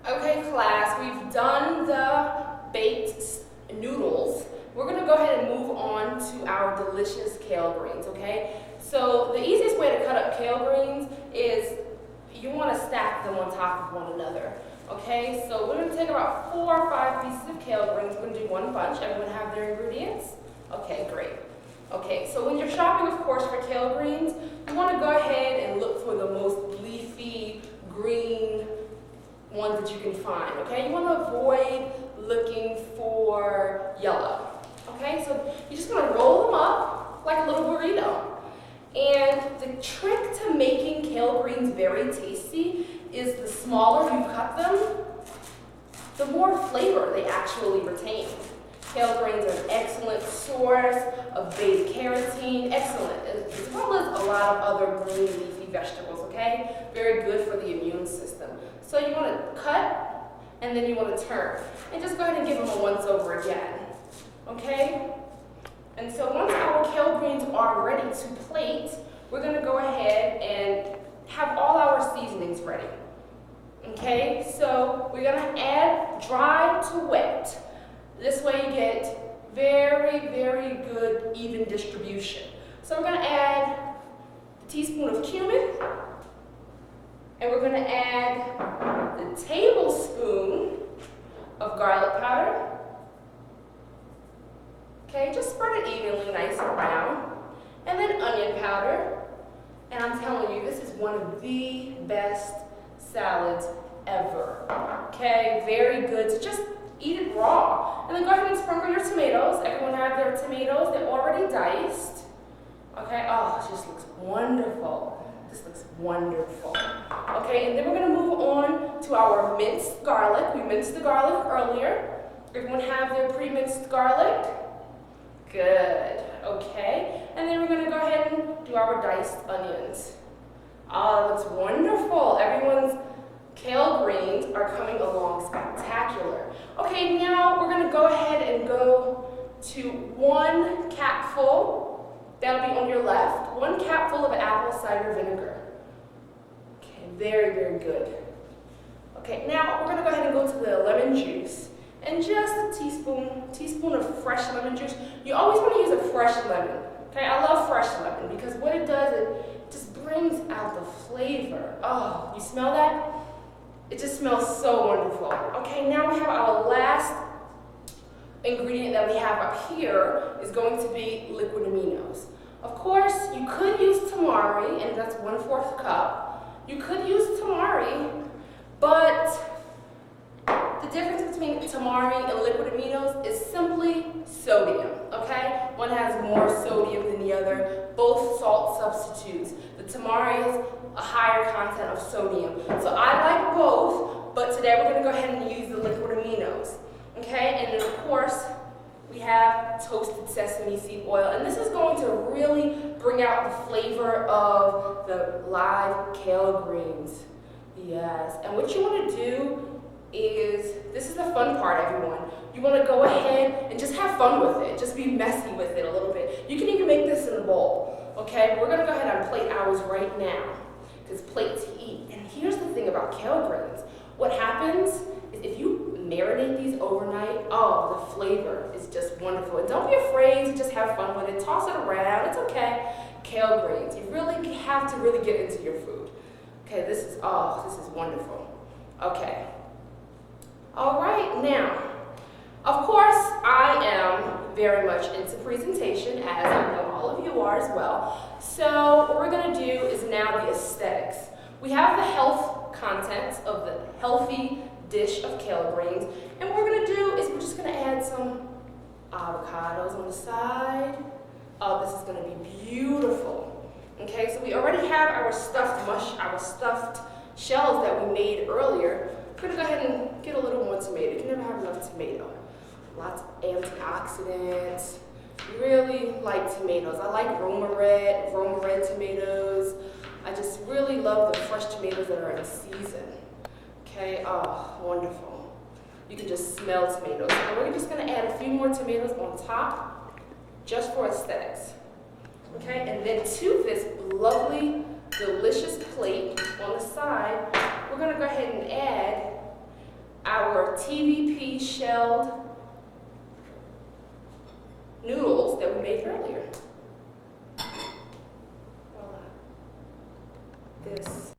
Okay, class, we've done the baked noodles. We're gonna go ahead and move on to our delicious kale greens, okay? So the easiest way to cut up kale greens is you wanna stack them on top of one another, okay? So we're gonna take about 4 or 5 pieces of kale greens. We're gonna do one bunch. Everyone have their ingredients? Okay, great. Okay, so when you're shopping, of course, for kale greens, you wanna go ahead and look for the most leafy, green ones that you can find, okay? You want to avoid looking for yellow, okay? So you're just going to roll them up like a little burrito. And the trick to making kale greens very tasty is the smaller you cut them, the more flavor they actually retain. Kale greens are an excellent source of beta carotene, excellent, as well as a lot of other green leafy vegetables, okay? Very good for the immune system. So you want to cut, and then you want to turn. And just go ahead and give them a once over again, okay? And so once our kale greens are ready to plate, we're going to go ahead and have all our seasonings ready, okay? So we're going to add dry to wet. This way you get very, very good even distribution. So we're going to add a teaspoon of cumin, and we're going to add the tablespoon of garlic powder. Okay, just spread it evenly, nice and round. And then onion powder. And I'm telling you, this is one of the best salads ever. Okay, very good. So just eat it raw. And then go ahead and sprinkle your tomatoes. Everyone have their tomatoes. They're already diced. Okay, oh, it just looks wonderful. This looks wonderful. Okay, and then we're going to move on to our minced garlic. We minced the garlic earlier. Everyone have their pre-minced garlic? Good. Okay, and then we're going to go ahead and do our diced onions. Oh, that looks wonderful. Everyone's kale greens are coming along spectacular. Okay, now we're going to go ahead and go to 1 capful. That'll be on your left. 1 capful of apple cider vinegar. Okay, very, very good. Okay, now we're going to go ahead and go to the lemon juice. And just a teaspoon of fresh lemon juice. You always want to use a fresh lemon. Okay, I love fresh lemon because what it does, it just brings out the flavor. Oh, you smell that? It just smells so wonderful. Okay, now we have our last ingredient that we have up here is going to be liquid aminos. Of course, you could use tamari, and that's 1/4 cup. You could use tamari, but the difference between tamari and liquid aminos is simply sodium, okay? One has more sodium than the other, both salt substitutes. The tamari has a higher content of sodium. So I like both, but today we're gonna go ahead and use the liquid aminos. Okay, and then of course, we have toasted sesame seed oil, and this is going to really bring out the flavor of the live kale greens. Yes, and what you want to do is, this is the fun part, everyone. You want to go ahead and just have fun with it. Just be messy with it a little bit. You can even make this in a bowl, okay? But we're going to go ahead and plate ours right now, because plate to eat. And here's the thing about kale greens. What happens is if you marinate these overnight, oh, the flavor is just wonderful. And don't be afraid to just have fun with it. Toss it around, it's okay. Kale greens, you really have to really get into your food. Okay, this is wonderful. Okay. All right, now, of course, I am very much into presentation, as I know all of you are as well. So what we're gonna do is now the aesthetics. We have the health contents of the healthy dish of kale greens, and what we're going to do is we're just going to add some avocados on the side. Oh, this is going to be beautiful. Okay, so we already have our stuffed shells that we made earlier. We're going to go ahead and get a little more tomato. You can never have enough tomato. Lots of antioxidants. Really like tomatoes. I like Roma red tomatoes. I just really love the fresh tomatoes that are in season. Okay, oh, wonderful. You can just smell tomatoes. And we're just gonna add a few more tomatoes on top, just for aesthetics. Okay, and then to this lovely, delicious plate on the side, we're gonna go ahead and add our TVP shelled noodles that we made earlier. Voila. This